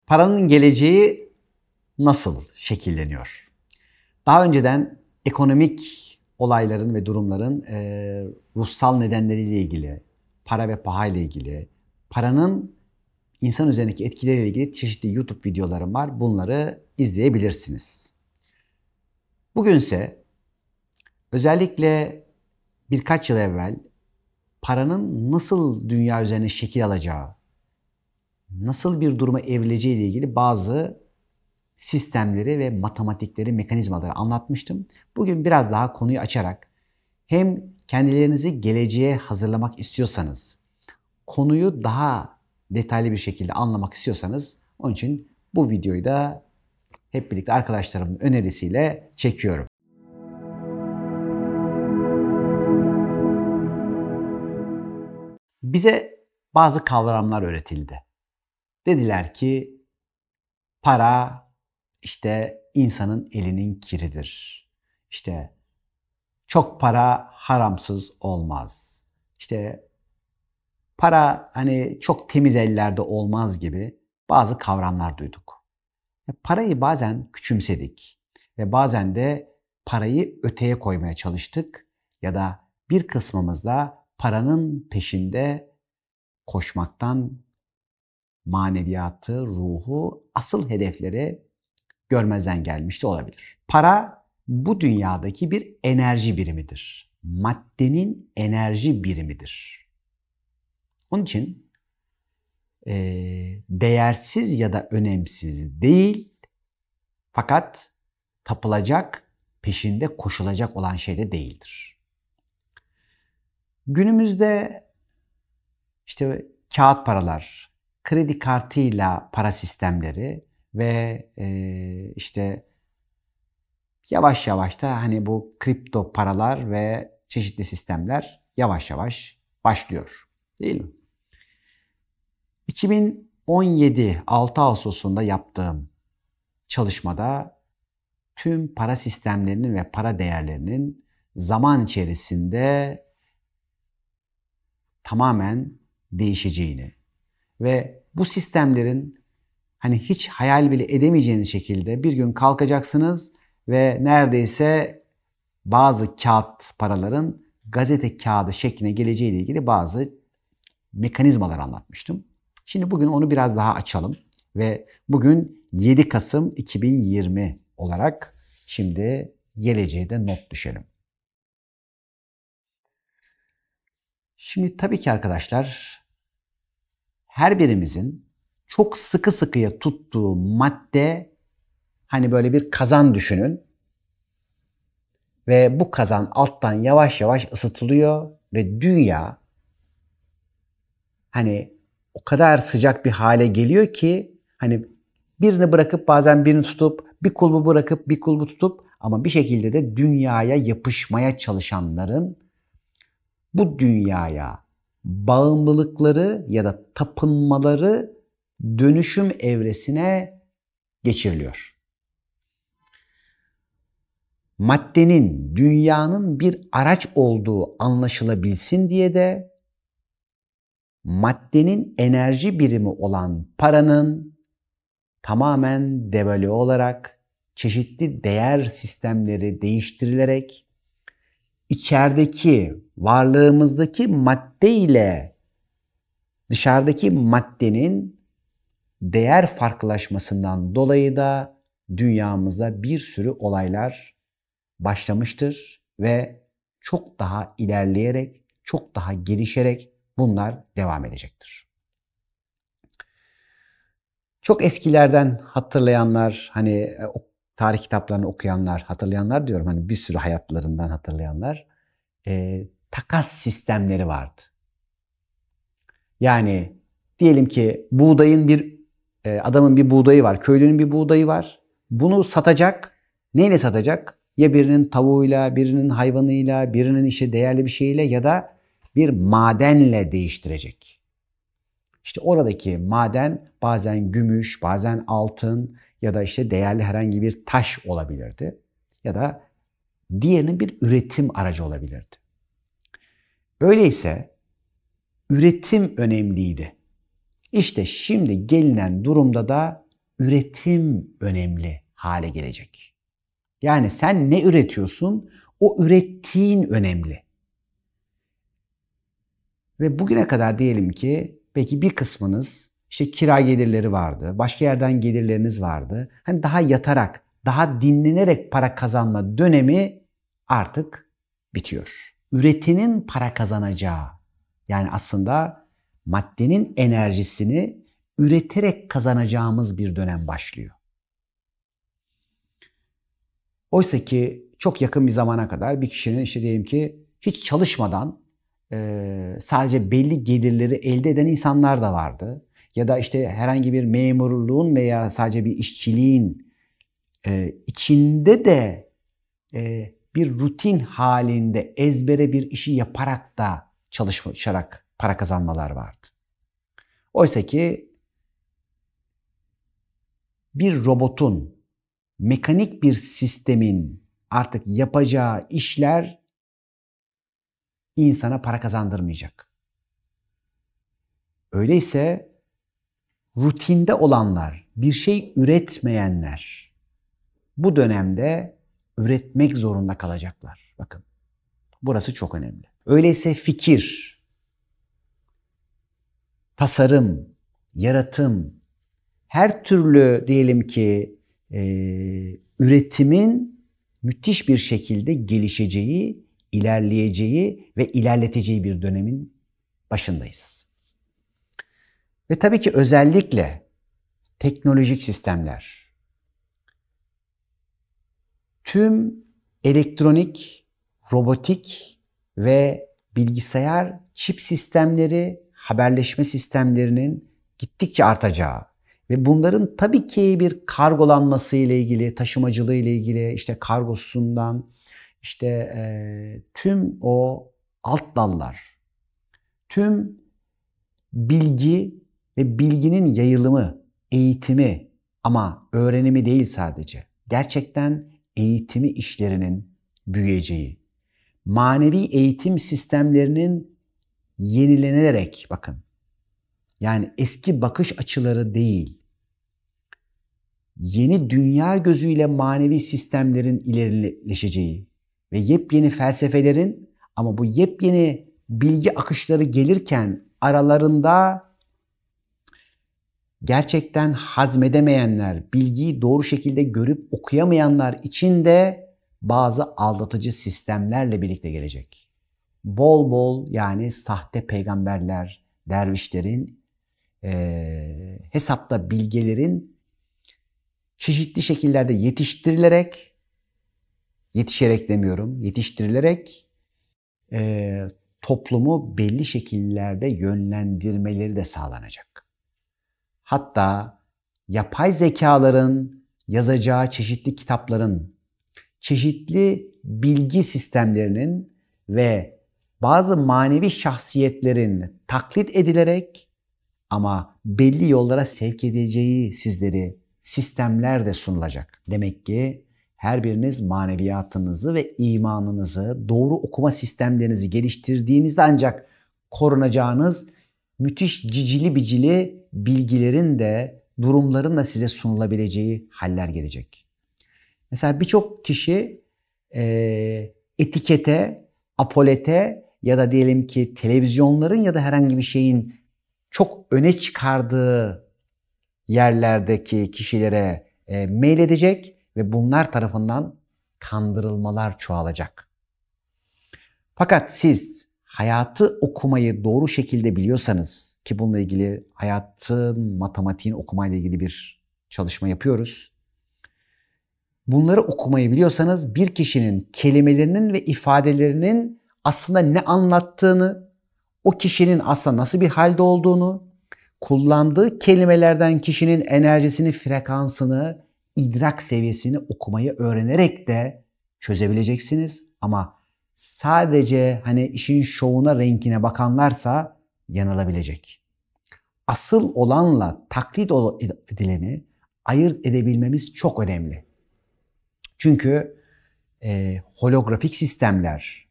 Paranın geleceği nasıl şekilleniyor? Daha önceden ekonomik olayların ve durumların ruhsal nedenleriyle ilgili, para ve paha ile ilgili, paranın insan üzerindeki etkileriyle ilgili çeşitli YouTube videolarım var. Bunları izleyebilirsiniz. Bugünse özellikle birkaç yıl evvel paranın nasıl dünya üzerine şekil alacağı, nasıl bir duruma evrileceği ile ilgili bazı sistemleri ve matematikleri, mekanizmaları anlatmıştım. Bugün biraz daha konuyu açarak hem kendilerinizi geleceğe hazırlamak istiyorsanız, konuyu daha detaylı bir şekilde anlamak istiyorsanız onun için bu videoyu da hep birlikte arkadaşlarımın önerisiyle çekiyorum. Bize bazı kavramlar öğretildi. Dediler ki para işte insanın elinin kiridir. İşte çok para haramsız olmaz. İşte para hani çok temiz ellerde olmaz gibi bazı kavramlar duyduk. Parayı bazen küçümsedik ve bazen de parayı öteye koymaya çalıştık ya da bir kısmımız da paranın peşinde koşmaktan maneviyatı, ruhu, asıl hedefleri görmezden gelmiş de olabilir. Para bu dünyadaki bir enerji birimidir. Maddenin enerji birimidir. Onun için değersiz ya da önemsiz değil, fakat tapılacak, peşinde koşulacak olan şey de değildir. Günümüzde işte kağıt paralar, kredi kartıyla para sistemleri ve işte yavaş yavaş da hani bu kripto paralar ve çeşitli sistemler yavaş yavaş başlıyor. Değil mi? 2017 6 Ağustos'unda yaptığım çalışmada tüm para sistemlerinin ve para değerlerinin zaman içerisinde tamamen değişeceğini ve bu sistemlerin hani hiç hayal bile edemeyeceğiniz şekilde bir gün kalkacaksınız ve neredeyse bazı kağıt paraların gazete kağıdı şekline geleceği ile ilgili bazı mekanizmalar anlatmıştım. Şimdi bugün onu biraz daha açalım ve bugün 7 Kasım 2020 olarak şimdi geleceğe de not düşelim. Şimdi tabii ki arkadaşlar her birimizin çok sıkı sıkıya tuttuğu madde hani böyle bir kazan düşünün ve bu kazan alttan yavaş yavaş ısıtılıyor ve dünya hani o kadar sıcak bir hale geliyor ki hani birini bırakıp bazen birini tutup bir kulbu bırakıp bir kulbu tutup ama bir şekilde de dünyaya yapışmaya çalışanların bu dünyaya bağımlılıkları ya da tapınmaları dönüşüm evresine geçiriliyor. Maddenin, dünyanın bir araç olduğu anlaşılabilsin diye de maddenin enerji birimi olan paranın tamamen devalüe olarak çeşitli değer sistemleri değiştirilerek içerideki varlığımızdaki madde ile dışarıdaki maddenin değer farklılaşmasından dolayı da dünyamızda bir sürü olaylar başlamıştır ve çok daha ilerleyerek, çok daha gelişerek bunlar devam edecektir. Çok eskilerden hatırlayanlar, hani tarih kitaplarını okuyanlar, hatırlayanlar diyorum, hani bir sürü hayatlarından hatırlayanlar, takas sistemleri vardı. Yani diyelim ki adamın bir buğdayı var, köylünün bir buğdayı var. Bunu satacak. Neyle satacak? Ya birinin tavuğuyla, birinin hayvanıyla, birinin işte değerli bir şeyle ya da bir madenle değiştirecek. İşte oradaki maden bazen gümüş, bazen altın ya da işte değerli herhangi bir taş olabilirdi. Ya da diğerinin bir üretim aracı olabilirdi. Öyleyse üretim önemliydi. İşte şimdi gelinen durumda da üretim önemli hale gelecek. Yani sen ne üretiyorsun? O ürettiğin önemli. Ve bugüne kadar diyelim ki belki bir kısmınız işte kira gelirleri vardı, başka yerden gelirleriniz vardı. Hani daha yatarak, daha dinlenerek para kazanma dönemi artık bitiyor. Üretinin para kazanacağı, yani aslında maddenin enerjisini üreterek kazanacağımız bir dönem başlıyor. Oysa ki çok yakın bir zamana kadar bir kişinin işte diyelim ki hiç çalışmadan sadece belli gelirleri elde eden insanlar da vardı. Ya da işte herhangi bir memurluğun veya sadece bir işçiliğin içinde de bir rutin halinde ezbere bir işi yaparak da çalışarak para kazanmalar vardı. Oysa ki bir robotun, mekanik bir sistemin artık yapacağı işler insana para kazandırmayacak. Öyleyse rutinde olanlar, bir şey üretmeyenler bu dönemde üretmek zorunda kalacaklar. Bakın, burası çok önemli. Öyleyse fikir, tasarım, yaratım, her türlü diyelim ki üretimin müthiş bir şekilde gelişeceği, ilerleyeceği ve ilerleteceği bir dönemin başındayız. Ve tabii ki özellikle teknolojik sistemler, tüm elektronik, robotik ve bilgisayar çip sistemleri, haberleşme sistemlerinin gittikçe artacağı ve bunların tabii ki bir kargolanması ile ilgili, taşımacılığı ile ilgili, işte kargosundan, işte tüm o alt dallar, tüm bilgi ve bilginin yayılımı, eğitimi ama öğrenimi değil sadece, gerçekten eğitimi işlerinin büyüyeceği, manevi eğitim sistemlerinin yenilenerek, bakın, yani eski bakış açıları değil, yeni dünya gözüyle manevi sistemlerin ilerileşeceği ve yepyeni felsefelerin, ama bu yepyeni bilgi akışları gelirken aralarında gerçekten hazmedemeyenler, bilgiyi doğru şekilde görüp okuyamayanlar için de bazı aldatıcı sistemlerle birlikte gelecek. Bol bol, yani sahte peygamberler, dervişlerin, hesapta bilgelerin çeşitli şekillerde yetiştirilerek toplumu belli şekillerde yönlendirmeleri de sağlanacak. Hatta yapay zekaların yazacağı çeşitli kitapların, çeşitli bilgi sistemlerinin ve bazı manevi şahsiyetlerin taklit edilerek ama belli yollara sevk edeceği sizleri sistemler de sunulacak. Demek ki her biriniz maneviyatınızı ve imanınızı, doğru okuma sistemlerinizi geliştirdiğinizde ancak korunacağınız müthiş cicili bicili bilgilerin de, durumların da size sunulabileceği haller gelecek. Mesela birçok kişi etikete, apolete ya da diyelim ki televizyonların ya da herhangi bir şeyin çok öne çıkardığı yerlerdeki kişilere meyledecek ve bunlar tarafından kandırılmalar çoğalacak. Fakat siz hayatı okumayı doğru şekilde biliyorsanız, ki bununla ilgili hayatın matematiğin okumayla ilgili bir çalışma yapıyoruz. Bunları okumayı biliyorsanız bir kişinin kelimelerinin ve ifadelerinin aslında ne anlattığını, o kişinin aslında nasıl bir halde olduğunu, kullandığı kelimelerden kişinin enerjisini, frekansını, idrak seviyesini okumayı öğrenerek de çözebileceksiniz. Ama sadece hani işin şovuna, renkine bakanlarsa yanılabilecek. Asıl olanla taklit edileni ayırt edebilmemiz çok önemli. Çünkü holografik sistemler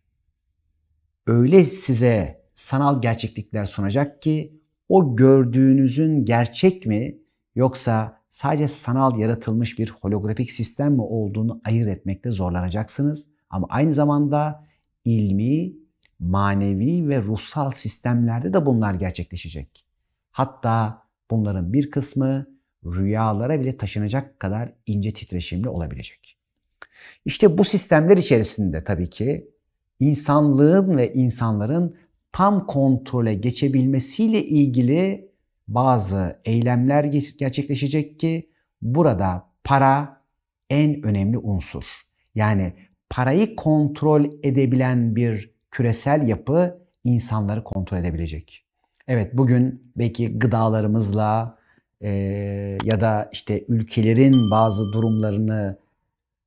öyle size sanal gerçeklikler sunacak ki o gördüğünüzün gerçek mi yoksa sadece sanal yaratılmış bir holografik sistem mi olduğunu ayırt etmekte zorlanacaksınız. Ama aynı zamanda ilmi, manevi ve ruhsal sistemlerde de bunlar gerçekleşecek. Hatta bunların bir kısmı rüyalara bile taşınacak kadar ince titreşimli olabilecek. İşte bu sistemler içerisinde tabii ki insanlığın ve insanların tam kontrole geçebilmesiyle ilgili bazı eylemler gerçekleşecek ki burada para en önemli unsur. Yani parayı kontrol edebilen bir küresel yapı insanları kontrol edebilecek. Evet, bugün belki gıdalarımızla ya da işte ülkelerin bazı durumlarını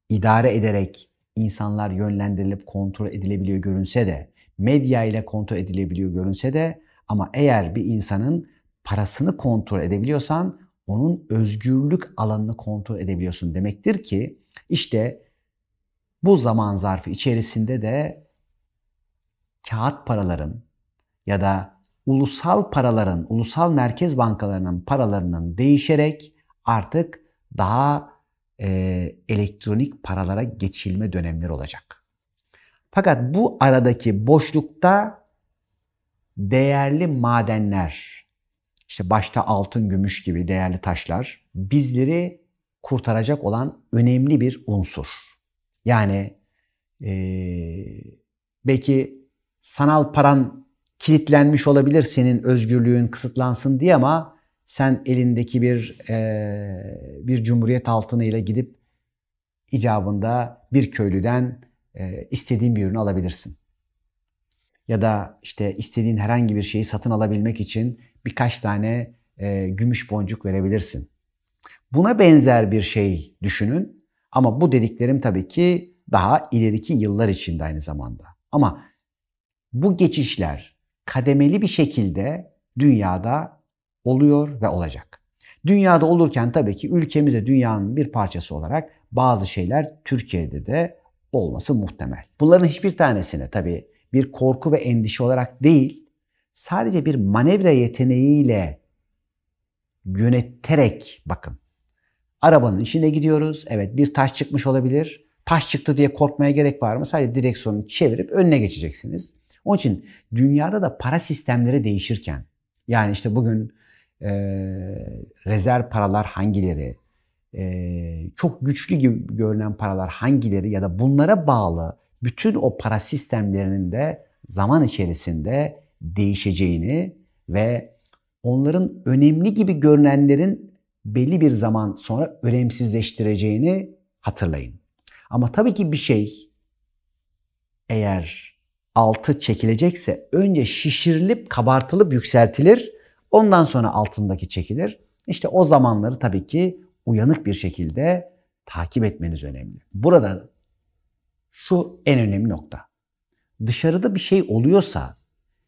idare ederek insanlar yönlendirilip kontrol edilebiliyor görünse de, medya ile kontrol edilebiliyor görünse de, ama eğer bir insanın parasını kontrol edebiliyorsan onun özgürlük alanını kontrol edebiliyorsun demektir ki işte bu zaman zarfı içerisinde de kağıt paraların ya da ulusal paraların, ulusal merkez bankalarının paralarının değişerek artık daha elektronik paralara geçilme dönemleri olacak. Fakat bu aradaki boşlukta değerli madenler, işte başta altın, gümüş gibi değerli taşlar bizleri kurtaracak olan önemli bir unsur. Yani belki sanal paran kilitlenmiş olabilir senin özgürlüğün kısıtlansın diye ama sen elindeki bir cumhuriyet altınıyla gidip icabında bir köylüden istediğin bir ürünü alabilirsin. Ya da işte istediğin herhangi bir şeyi satın alabilmek için birkaç tane gümüş boncuk verebilirsin. Buna benzer bir şey düşünün ama bu dediklerim tabii ki daha ileriki yıllar içinde aynı zamanda. Ama bu geçişler kademeli bir şekilde dünyada oluyor ve olacak. Dünyada olurken tabii ki ülkemize dünyanın bir parçası olarak bazı şeyler Türkiye'de de olması muhtemel. Bunların hiçbir tanesine tabii bir korku ve endişe olarak değil, sadece bir manevra yeteneğiyle yöneterek bakın. Arabanın içine gidiyoruz. Evet, bir taş çıkmış olabilir. Taş çıktı diye korkmaya gerek var mı? Sadece direksiyonu çevirip önüne geçeceksiniz. Onun için dünyada da para sistemleri değişirken, yani işte bugün rezerv paralar hangileri, çok güçlü gibi görünen paralar hangileri ya da bunlara bağlı bütün o para sistemlerinin de zaman içerisinde değişeceğini ve onların önemli gibi görünenlerin belli bir zaman sonra önemsizleştireceğini hatırlayın. Ama tabii ki bir şey eğer altı çekilecekse önce şişirilip kabartılıp yükseltilir. Ondan sonra altındaki çekilir. İşte o zamanları tabii ki uyanık bir şekilde takip etmeniz önemli. Burada şu en önemli nokta. Dışarıda bir şey oluyorsa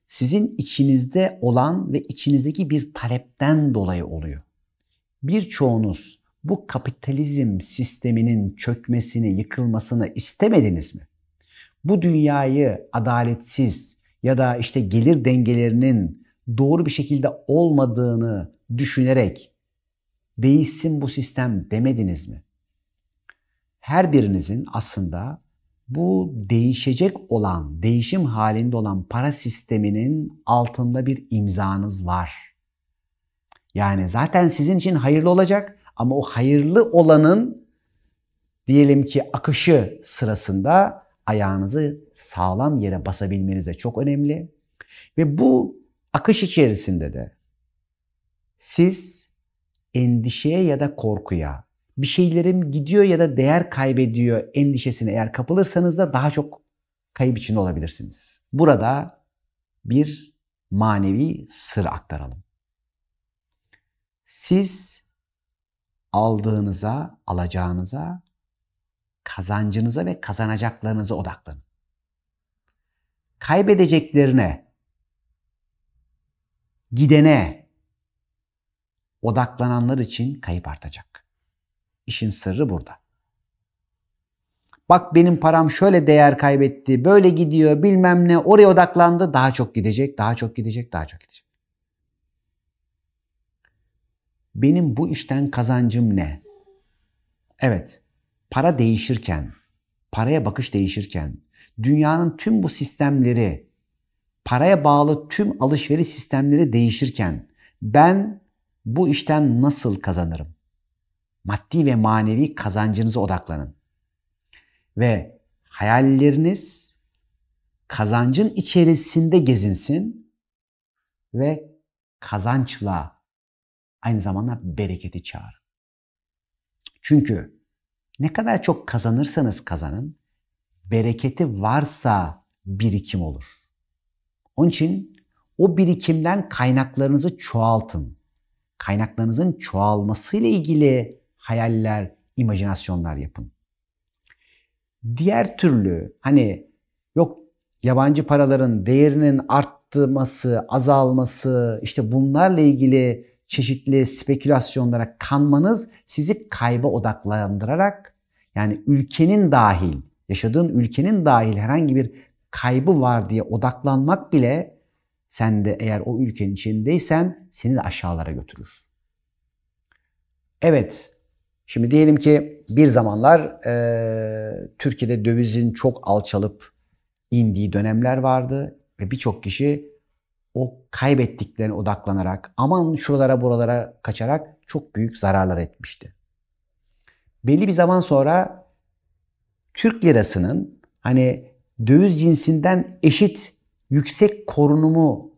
sizin içinizde olan ve içinizdeki bir talepten dolayı oluyor. Birçoğunuz bu kapitalizm sisteminin çökmesini, yıkılmasını istemediniz mi? Bu dünyayı adaletsiz ya da işte gelir dengelerinin doğru bir şekilde olmadığını düşünerek değişsin bu sistem demediniz mi? Her birinizin aslında bu değişecek olan, değişim halinde olan para sisteminin altında bir imzanız var. Yani zaten sizin için hayırlı olacak ama o hayırlı olanın diyelim ki akışı sırasında ayağınızı sağlam yere basabilmeniz de çok önemli. Ve bu akış içerisinde de siz endişeye ya da korkuya, bir şeylerim gidiyor ya da değer kaybediyor endişesine eğer kapılırsanız da daha çok kayıp içinde olabilirsiniz. Burada bir manevi sır aktaralım. Siz aldığınıza, alacağınıza, kazancınıza ve kazanacaklarınıza odaklanın. Kaybedeceklerine, gidene odaklananlar için kayıp artacak. İşin sırrı burada. Bak benim param şöyle değer kaybetti, böyle gidiyor, bilmem ne, oraya odaklandı, daha çok gidecek, daha çok gidecek, daha çok gidecek. Benim bu işten kazancım ne? Evet, para değişirken, paraya bakış değişirken, dünyanın tüm bu sistemleri, paraya bağlı tüm alışveriş sistemleri değişirken ben bu işten nasıl kazanırım? Maddi ve manevi kazancınıza odaklanın. Ve hayalleriniz kazancın içerisinde gezinsin ve kazançla aynı zamanda bereketi çağırın. Çünkü ne kadar çok kazanırsanız kazanın, bereketi varsa birikim olur. Onun için o birikimden kaynaklarınızı çoğaltın. Kaynaklarınızın çoğalmasıyla ilgili hayaller, imajinasyonlar yapın. Diğer türlü hani yok yabancı paraların değerinin artması, azalması, işte bunlarla ilgili çeşitli spekülasyonlara kanmanız sizi kayba odaklandırarak, yani ülkenin dahil, yaşadığın ülkenin dahil herhangi bir kaybı var diye odaklanmak bile sen de eğer o ülkenin içindeysen seni de aşağılara götürür. Evet, şimdi diyelim ki bir zamanlar Türkiye'de dövizin çok alçalıp indiği dönemler vardı ve birçok kişi o kaybettiklerine odaklanarak aman şuralara buralara kaçarak çok büyük zararlar etmişti. Belli bir zaman sonra Türk lirasının hani döviz cinsinden eşit yüksek korunumu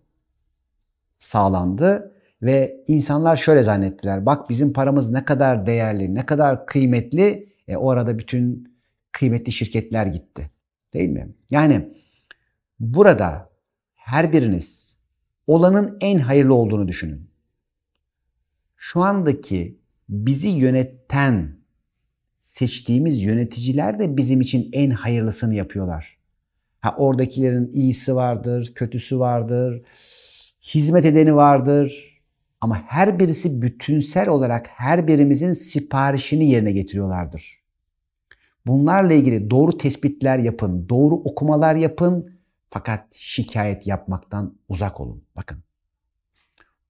sağlandı ve insanlar şöyle zannettiler. Bak bizim paramız ne kadar değerli, ne kadar kıymetli. O arada bütün kıymetli şirketler gitti. Değil mi? Yani burada her biriniz olanın en hayırlı olduğunu düşünün. Şu andaki bizi yöneten, seçtiğimiz yöneticiler de bizim için en hayırlısını yapıyorlar. Oradakilerin iyisi vardır, kötüsü vardır, hizmet edeni vardır. Ama her birisi bütünsel olarak her birimizin siparişini yerine getiriyorlardır. Bunlarla ilgili doğru tespitler yapın, doğru okumalar yapın. Fakat şikayet yapmaktan uzak olun. Bakın.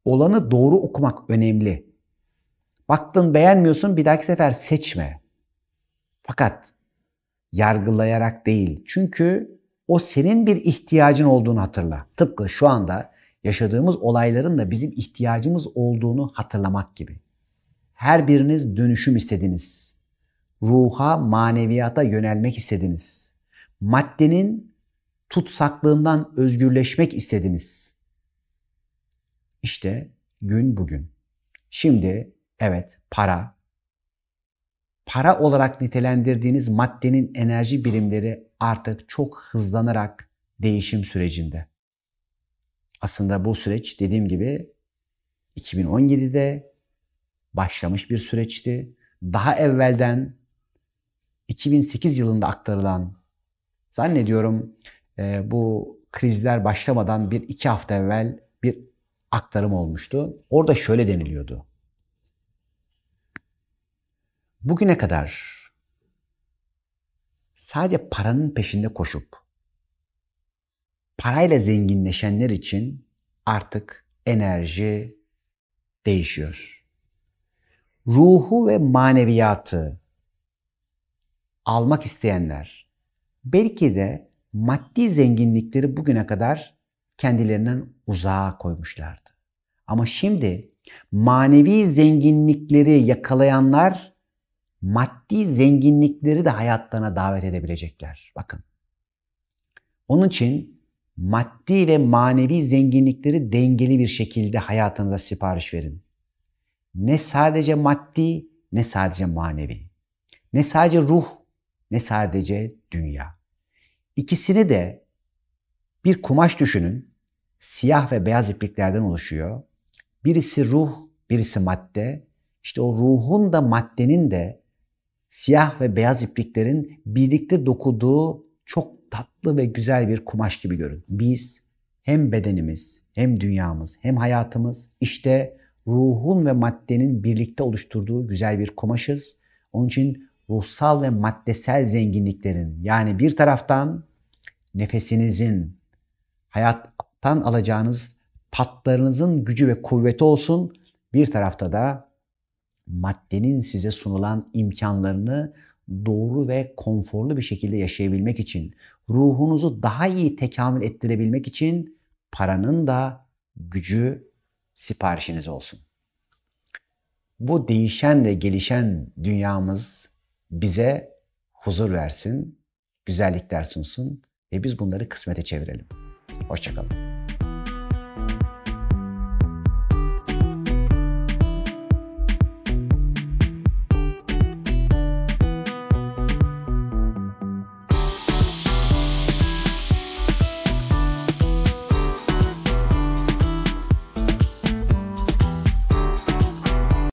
Olanı doğru okumak önemli. Baktın beğenmiyorsun, bir dahaki sefer seçme. Fakat yargılayarak değil. Çünkü o senin bir ihtiyacın olduğunu hatırla. Tıpkı şu anda yaşadığımız olayların da bizim ihtiyacımız olduğunu hatırlamak gibi. Her biriniz dönüşüm istediniz. Ruha, maneviyata yönelmek istediniz. Maddenin tutsaklığından özgürleşmek istediniz. İşte gün bugün. Şimdi evet para olarak nitelendirdiğiniz maddenin enerji birimleri artık çok hızlanarak değişim sürecinde. Aslında bu süreç dediğim gibi 2017'de başlamış bir süreçti. Daha evvelden 2008 yılında aktarılan, zannediyorum bu krizler başlamadan 1-2 hafta evvel bir aktarım olmuştu. Orada şöyle deniliyordu. Bugüne kadar sadece paranın peşinde koşup parayla zenginleşenler için artık enerji değişiyor. Ruhu ve maneviyatı almak isteyenler belki de maddi zenginlikleri bugüne kadar kendilerinden uzağa koymuşlardı. Ama şimdi manevi zenginlikleri yakalayanlar maddi zenginlikleri de hayatlarına davet edebilecekler. Bakın. Onun için maddi ve manevi zenginlikleri dengeli bir şekilde hayatınıza sipariş verin. Ne sadece maddi, ne sadece manevi. Ne sadece ruh, ne sadece dünya. İkisini de bir kumaş düşünün. Siyah ve beyaz ipliklerden oluşuyor. Birisi ruh, birisi madde. İşte o ruhun da maddenin de siyah ve beyaz ipliklerin birlikte dokuduğu çok tatlı ve güzel bir kumaş gibi görün. Biz hem bedenimiz, hem dünyamız, hem hayatımız işte ruhun ve maddenin birlikte oluşturduğu güzel bir kumaşız. Onun için ruhsal ve maddesel zenginliklerin, yani bir taraftan nefesinizin, hayattan alacağınız tatlarınızın gücü ve kuvveti olsun, bir tarafta da maddenin size sunulan imkanlarını doğru ve konforlu bir şekilde yaşayabilmek için, ruhunuzu daha iyi tekamül ettirebilmek için paranın da gücü siparişiniz olsun. Bu değişen ve gelişen dünyamız bize huzur versin, güzellikler sunsun ve biz bunları kısmete çevirelim. Hoşça kalın.